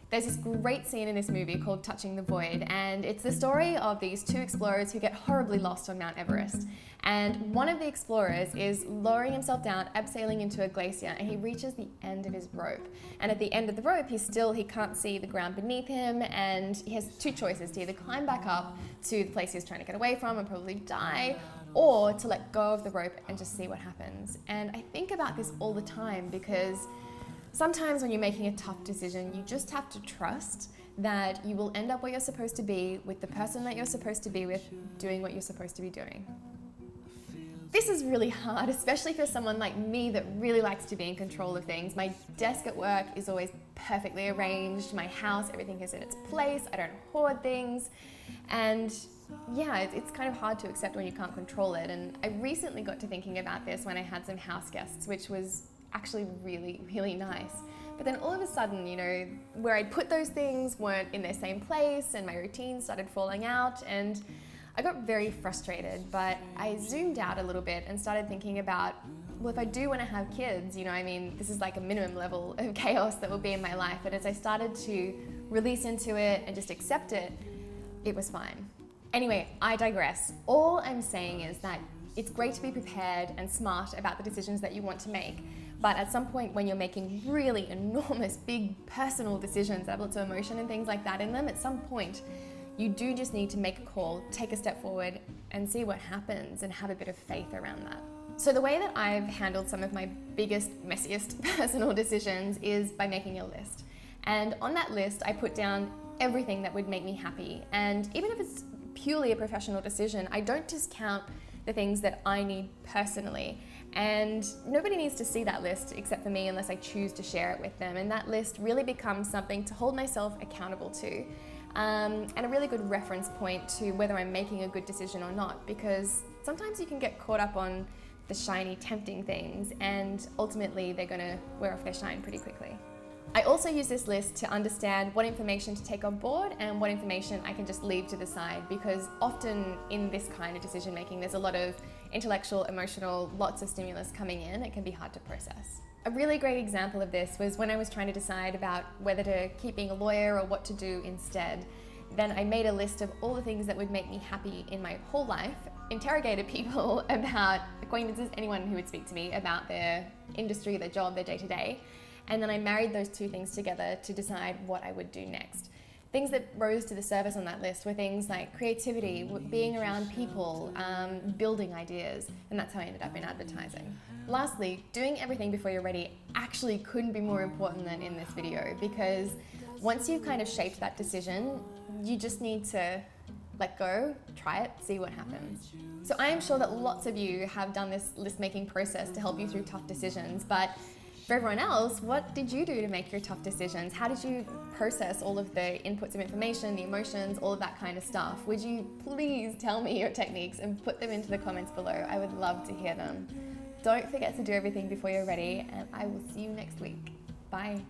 There's this great scene in this movie called Touching the Void, and it's the story of these two explorers who get horribly lost on Mount Everest. And one of the explorers is lowering himself down, abseiling into a glacier, and he reaches the end of his rope. And at the end of the rope, he can't see the ground beneath him, and he has two choices: to either climb back up to the place he's trying to get away from and probably die, or to let go of the rope and just see what happens. And I think about this all the time because sometimes when you're making a tough decision, you just have to trust that you will end up where you're supposed to be with the person that you're supposed to be with, doing what you're supposed to be doing. This is really hard, especially for someone like me that really likes to be in control of things. My desk at work is always perfectly arranged. My house, everything is in its place. I don't hoard things. And yeah, it's kind of hard to accept when you can't control it. And I recently got to thinking about this when I had some house guests, which was actually really, really nice. But then all of a sudden, you know, where I'd put those things weren't in their same place and my routine started falling out, and I got very frustrated. But I zoomed out a little bit and started thinking about, well, if I do want to have kids, you know, I mean, this is like a minimum level of chaos that will be in my life. And as I started to release into it and just accept it, it was fine. Anyway, I digress. All I'm saying is that it's great to be prepared and smart about the decisions that you want to make. But at some point when you're making really enormous, big personal decisions that have lots of emotion and things like that in them, at some point you do just need to make a call, take a step forward and see what happens and have a bit of faith around that. So the way that I've handled some of my biggest, messiest personal decisions is by making a list. And on that list, I put down everything that would make me happy. And even if it's purely a professional decision, I don't discount the things that I need personally. And nobody needs to see that list except for me unless I choose to share it with them. And that list really becomes something to hold myself accountable to, and a really good reference point to whether I'm making a good decision or not, because sometimes you can get caught up on the shiny, tempting things, and ultimately they're gonna wear off their shine pretty quickly. I also use this list to understand what information to take on board and what information I can just leave to the side, because often in this kind of decision making there's a lot of intellectual, emotional, lots of stimulus coming in. It can be hard to process. A really great example of this was when I was trying to decide about whether to keep being a lawyer or what to do instead. Then I made a list of all the things that would make me happy in my whole life, interrogated people about acquaintances, anyone who would speak to me about their industry, their job, their day-to-day. And then I married those two things together to decide what I would do next. Things that rose to the surface on that list were things like creativity, being around people, building ideas, and that's how I ended up in advertising. Lastly, doing everything before you're ready actually couldn't be more important than in this video, because once you've kind of shaped that decision, you just need to let go, try it, see what happens. So I am sure that lots of you have done this list-making process to help you through tough decisions, but for everyone else, what did you do to make your tough decisions? How did you process all of the inputs of information, the emotions, all of that kind of stuff? Would you please tell me your techniques and put them into the comments below? I would love to hear them. Don't forget to do everything before you're ready, and I will see you next week. Bye.